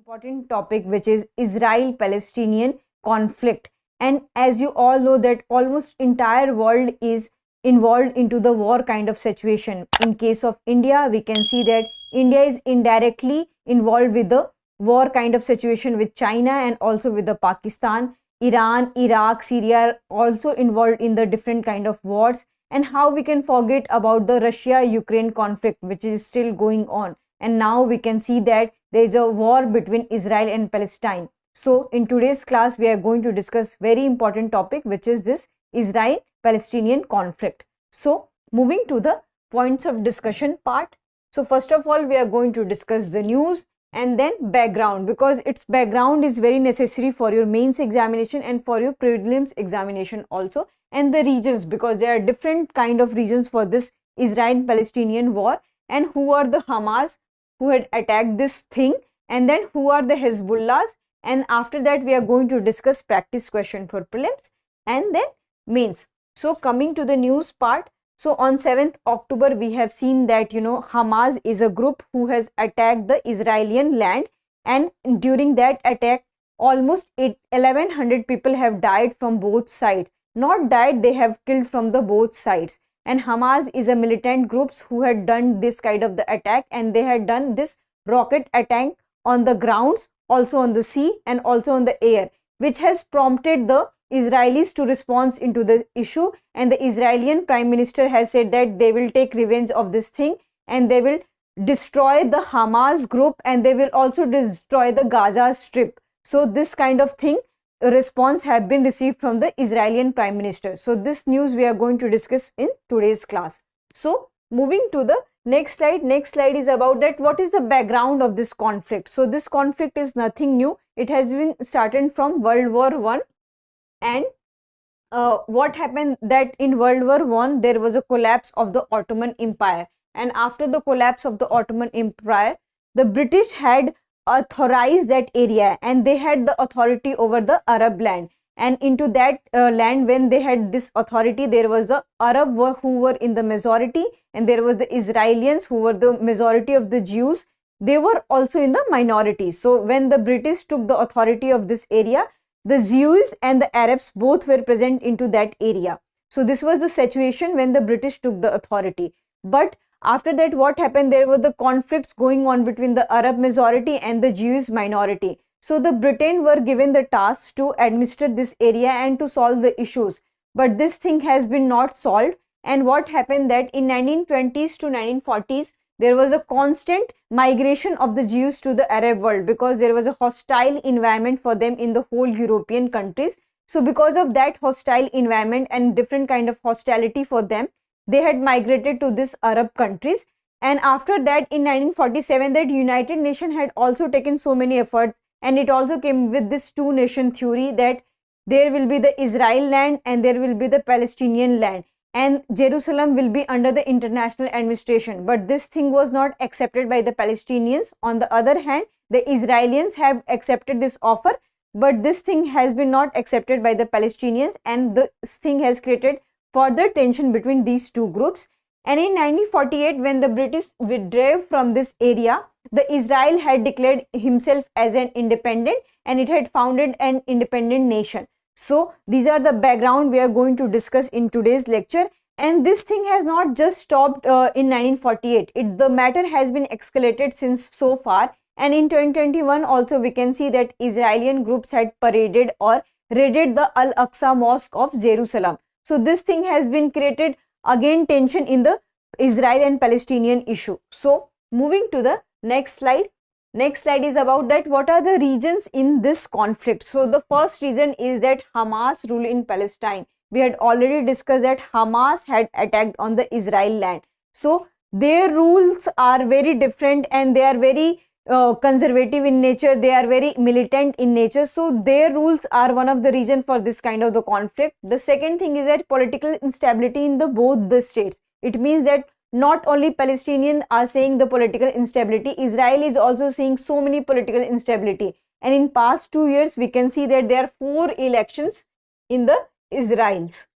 important topic, which is Israel Palestinian conflict. And as you all know that almost entire world is involved into the war kind of situation. In case of India, we can see that India is indirectly involved with the war kind of situation with China and also with the Pakistan. Iran, Iraq, Syria are also involved in the different kind of wars. And how we can forget about the Russia-Ukraine conflict, which is still going on. And now we can see that there is a war between Israel and Palestine. So in today's class, we are going to discuss very important topic, which is this Israel-Palestinian conflict. So moving to the points of discussion part. So first of all, we are going to discuss the news and then background, because its background is very necessary for your mains examination and for your prelims examination also. And the regions, because there are different kind of regions for this Israel-Palestinian war, and who are the Hamas who had attacked this thing, and then who are the Hezbollahs. And after that, we are going to discuss practice question for prelims and then mains. So coming to the news part, so on 7th October, we have seen that, Hamas is a group who has attacked the Israeli land, and during that attack, almost 1100 people have died from both sides. Not died, they have killed from the both sides. And Hamas is a militant groups who had done this kind of the attack, and they had done this rocket attack on the grounds, also on the sea and also on the air, which has prompted the Israelis to respond into the issue. And the Israeli Prime Minister has said that they will take revenge of this thing, and they will destroy the Hamas group, and they will also destroy the Gaza Strip. So this kind of thing, a response have been received from the Israeli Prime Minister. So this news we are going to discuss in today's class. So moving to the next slide is about that what is the background of this conflict. So this conflict is nothing new. It has been started from World War I. And what happened that in World War I, there was a collapse of the Ottoman Empire. And after the collapse of the Ottoman Empire, the British had authorized that area, and they had the authority over the Arab land. And into that land, when they had this authority, there was the Arab who were in the majority, and there was the Israelis who were the majority of the Jews. They were also in the minority. So when the British took the authority of this area, the Jews and the Arabs both were present into that area. So this was the situation when the British took the authority. But after that, what happened? There were the conflicts going on between the Arab majority and the Jewish minority. So the Britain were given the task to administer this area and to solve the issues. But this thing has been not solved. And what happened that in 1920s to 1940s, there was a constant migration of the Jews to the Arab world, because there was a hostile environment for them in the whole European countries. So because of that hostile environment and different kind of hostility for them, they had migrated to this Arab countries. And after that, in 1947, that United Nations had also taken so many efforts, and it also came with this two-nation theory that there will be the Israel land and there will be the Palestinian land, and Jerusalem will be under the international administration. But this thing was not accepted by the Palestinians. On the other hand, the Israelis have accepted this offer, but this thing has been not accepted by the Palestinians, and this thing has created further tension between these two groups. And in 1948, when the British withdrew from this area, the Israel had declared himself as an independent, and it had founded an independent nation. So these are the background we are going to discuss in today's lecture. And this thing has not just stopped in 1948. The matter has been escalated since so far. And in 2021 also, we can see that Israeli groups had paraded or raided the Al-Aqsa Mosque of Jerusalem. So this thing has been created again tension in the Israel and Palestinian issue. So moving to the next slide. Next slide is about that what are the regions in this conflict. So the first reason is that Hamas rule in Palestine. We had already discussed that Hamas had attacked on the Israel land. So their rules are very different, and they are very conservative in nature. They are very militant in nature. So their rules are one of the reason for this kind of the conflict. The second thing is that political instability in the both the states. It means that not only Palestinians are saying the political instability, Israel is also seeing so many political instability. And in past 2 years, we can see that there are 4 elections in the Israels.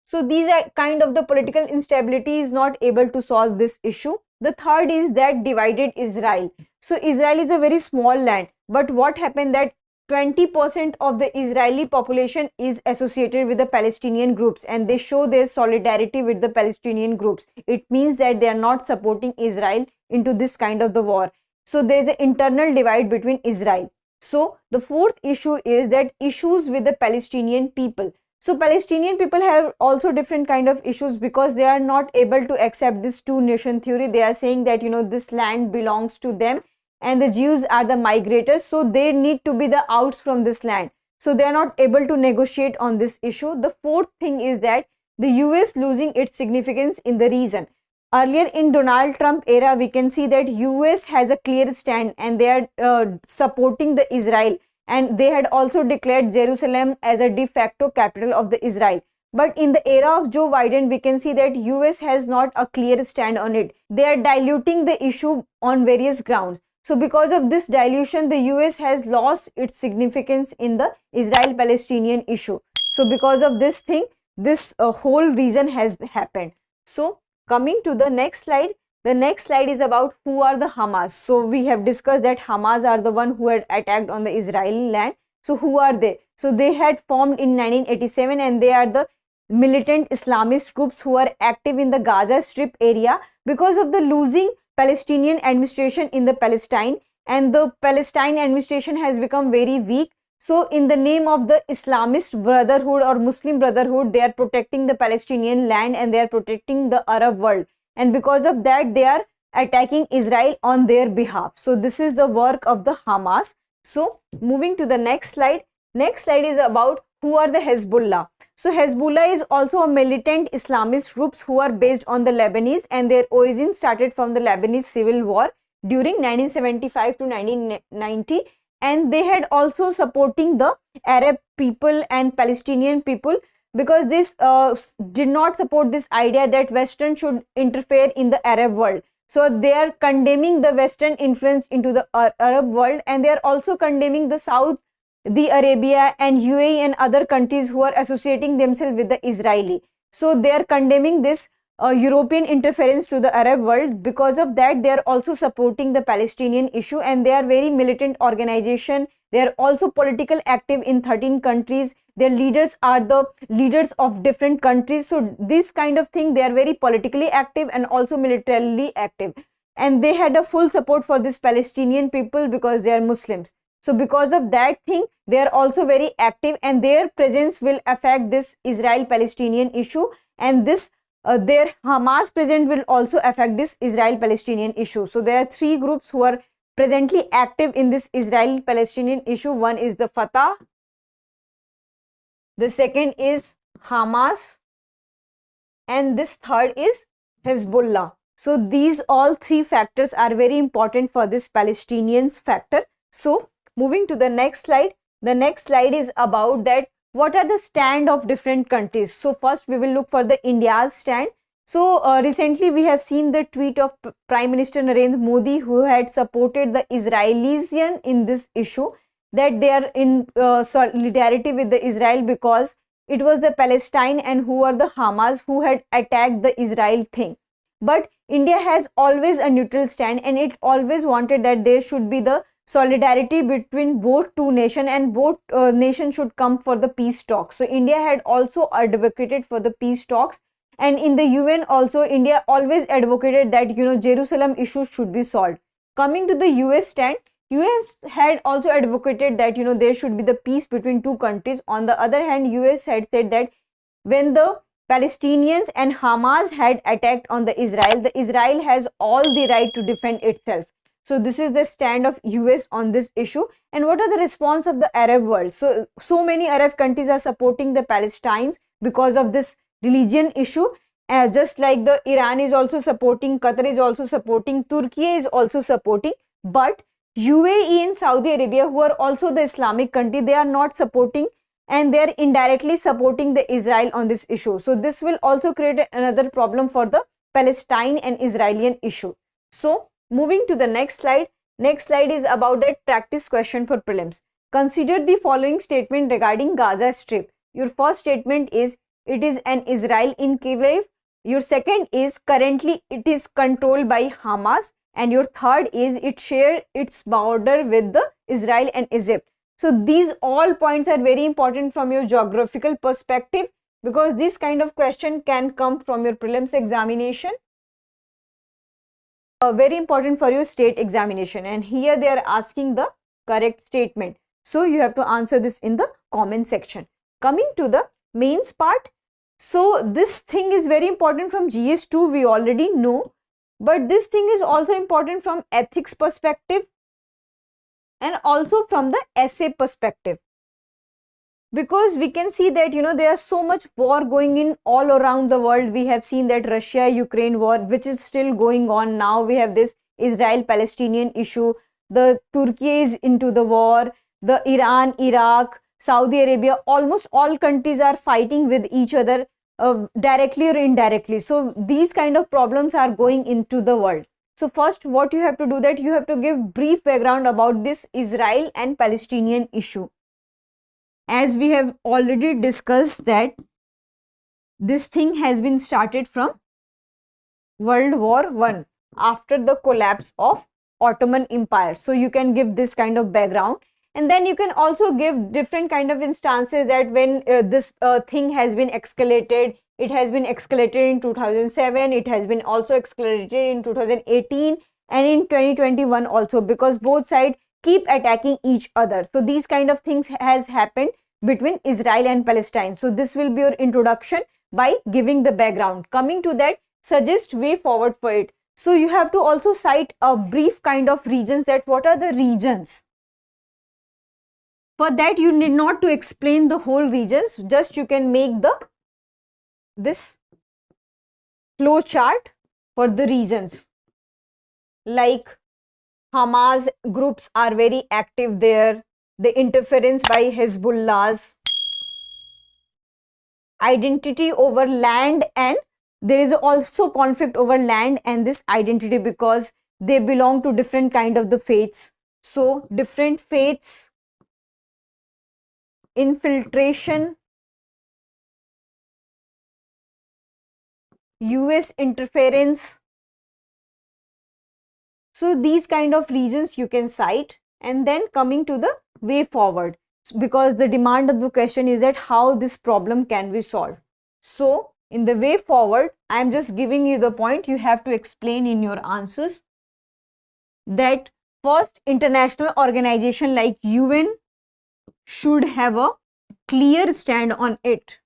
So these are kind of the political instability is not able to solve this issue. The third is that divided Israel. So Israel is a very small land. But what happened that 20% of the Israeli population is associated with the Palestinian groups, and they show their solidarity with the Palestinian groups. It means that they are not supporting Israel into this kind of the war. So there is an internal divide between Israel. So the fourth issue is that issues with the Palestinian people. So Palestinian people have also different kind of issues because they are not able to accept this two nation theory. They are saying that this land belongs to them and the Jews are the migrators, so they need to be the outs from this land. So they are not able to negotiate on this issue. The fourth thing is that the US losing its significance in the region. Earlier in Donald Trump era, we can see that US has a clear stand and they are supporting the Israel, and they had also declared Jerusalem as a de facto capital of the Israel. But in the era of Joe Biden, we can see that US has not a clear stand on it. They are diluting the issue on various grounds. So because of this dilution, the US has lost its significance in the Israel-Palestinian issue. So because of this thing, this whole reason has happened. So coming to the next slide is about who are the Hamas. So we have discussed that Hamas are the one who had attacked on the Israeli land. So who are they? So they had formed in 1987 and they are the militant Islamist groups who are active in the Gaza Strip area because of the losing Palestinian administration in the Palestine, and the Palestine administration has become very weak. So in the name of the Islamist Brotherhood or Muslim Brotherhood, they are protecting the Palestinian land and they are protecting the Arab world, and because of that they are attacking Israel on their behalf. So this is the work of the Hamas. So moving to the next slide is about who are the Hezbollah. So Hezbollah is also a militant Islamist groups who are based on the Lebanese, and their origin started from the Lebanese civil war during 1975 to 1990, and they had also supporting the Arab people and Palestinian people because this did not support this idea that Western should interfere in the Arab world. So they are condemning the Western influence into the Arab world, and they are also condemning the Saudi Arabia and UAE and other countries who are associating themselves with the Israeli. So they are condemning this European interference to the Arab world. Because of that, they are also supporting the Palestinian issue, and they are very militant organization. They are also political active in 13 countries. Their leaders are the leaders of different countries. So this kind of thing, they are very politically active and also militarily active. And they had a full support for this Palestinian people because they are Muslims. So because of that thing, they are also very active, and their presence will affect this Israel-Palestinian issue, and this their Hamas presence will also affect this Israel-Palestinian issue. So there are three groups who are presently active in this Israel-Palestinian issue. One is the Fatah, the second is Hamas, and this third is Hezbollah. So these all three factors are very important for this Palestinians factor. So moving to the next slide is about that what are the stand of different countries. So first we will look for the India's stand. So recently we have seen the tweet of Prime Minister Narendra Modi, who had supported the Israelis in this issue, that they are in solidarity with the Israel because it was the Palestine and who are the Hamas who had attacked the Israel thing. But India has always a neutral stand, and it always wanted that there should be the solidarity between both two nations, and both nations should come for the peace talks. So India had also advocated for the peace talks, and in the UN also India always advocated that Jerusalem issue should be solved. Coming to the US stand, US had also advocated that there should be the peace between two countries. On the other hand, US had said that when the Palestinians and Hamas had attacked on the Israel has all the right to defend itself. So this is the stand of US on this issue. And what are the response of the Arab world? So many Arab countries are supporting the Palestinians because of this religion issue. Just like the Iran is also supporting, Qatar is also supporting, Turkey is also supporting. But UAE and Saudi Arabia, who are also the Islamic country, they are not supporting, and they are indirectly supporting the Israel on this issue. So this will also create another problem for the Palestine and Israeli issue. So moving to the next slide is about that practice question for prelims. Consider the following statement regarding Gaza Strip. Your first statement is it is an Israel enclave. Your second is currently it is controlled by Hamas. And your third is it shares its border with the Israel and Egypt. So these all points are very important from your geographical perspective, because this kind of question can come from your prelims examination. Very important for your state examination, and here they are asking the correct statement. So you have to answer this in the comment section. Coming to the mains part. So this thing is very important from GS2, we already know, but this thing is also important from ethics perspective and also from the essay perspective, because we can see that there is so much war going in all around the world. We have seen that Russia-Ukraine war, which is still going on now. We have this Israel-Palestinian issue. The Turkey is into the war. The Iran, Iraq, Saudi Arabia, almost all countries are fighting with each other directly or indirectly. So these kind of problems are going into the world. So first what you have to do, that you have to give brief background about this Israel and Palestinian issue. As we have already discussed that this thing has been started from World War I, after the collapse of Ottoman Empire. So you can give this kind of background, and then you can also give different kind of instances that when this thing has been escalated. It has been escalated in 2007, it has been also escalated in 2018 and in 2021 also, because both sides keep attacking each other. So these kind of things has happened between Israel and Palestine. So this will be your introduction by giving the background. Coming to that, suggest way forward for it. So you have to also cite a brief kind of regions, that what are the regions. For that you need not to explain the whole regions, just you can make this flow chart for the regions. Like Hamas groups are very active there, the interference by Hezbollahs, identity over land, and there is also conflict over land and this identity, because they belong to different kind of the faiths. So different faiths, infiltration, US interference. So these kind of regions you can cite. And then coming to the way forward, because the demand of the question is that how this problem can be solved. So in the way forward, I am just giving you the point, you have to explain in your answers that first, international organization like UN should have a clear stand on it.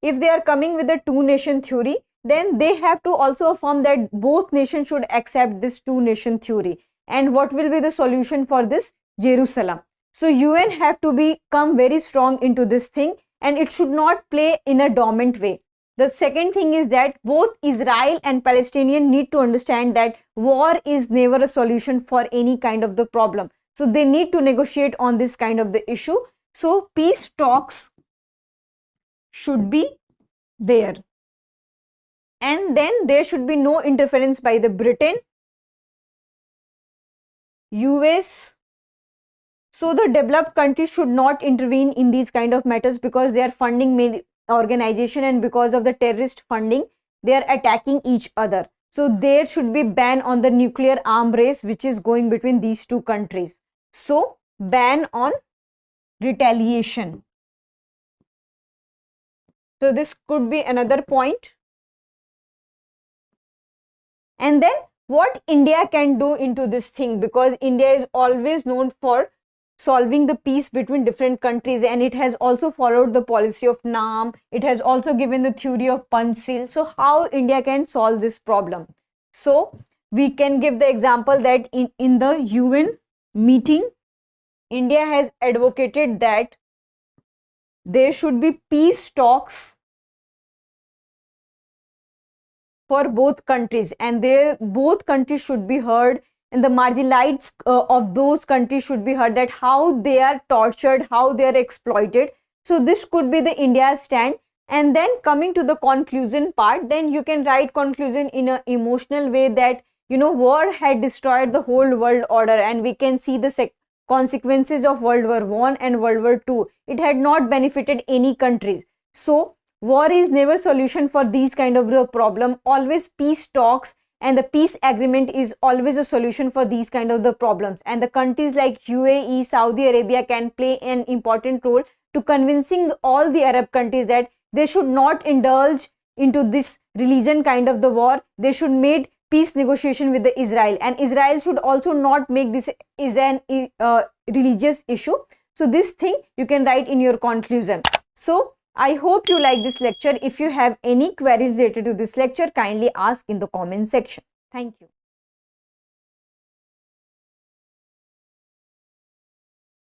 If they are coming with a two-nation theory, then they have to also affirm that both nations should accept this two-nation theory. And what will be the solution for this? Jerusalem. So UN have to become very strong into this thing, and it should not play in a dormant way. The second thing is that both Israel and Palestinian need to understand that war is never a solution for any kind of the problem. So they need to negotiate on this kind of the issue. So peace talks should be there. And then there should be no interference by the Britain, US. So the developed countries should not intervene in these kind of matters, because they are funding organization, and because of the terrorist funding they are attacking each other. So there should be ban on the nuclear arm race which is going between these two countries. So ban on retaliation. So this could be another point. And then what India can do into this thing, because India is always known for solving the peace between different countries, and it has also followed the policy of NAM. It has also given the theory of Panchsheel. So how India can solve this problem? So we can give the example that in the UN meeting, India has advocated that there should be peace talks for both countries, and both countries should be heard, and the marginalized of those countries should be heard, that how they are tortured, how they are exploited. So this could be the India's stand. And then coming to the conclusion part, then you can write conclusion in an emotional way that war had destroyed the whole world order, and we can see the consequences of World War I and World War II. It had not benefited any countries. So war is never solution for these kind of problem. Always peace talks and the peace agreement is always a solution for these kind of the problems, and the countries like UAE, Saudi Arabia can play an important role to convincing all the Arab countries that they should not indulge into this religion kind of the war. They should make peace negotiation with the Israel, and Israel should also not make this is an religious issue. So this thing you can write in your conclusion. So I hope you like this lecture. If you have any queries related to this lecture, kindly ask in the comment section. Thank you.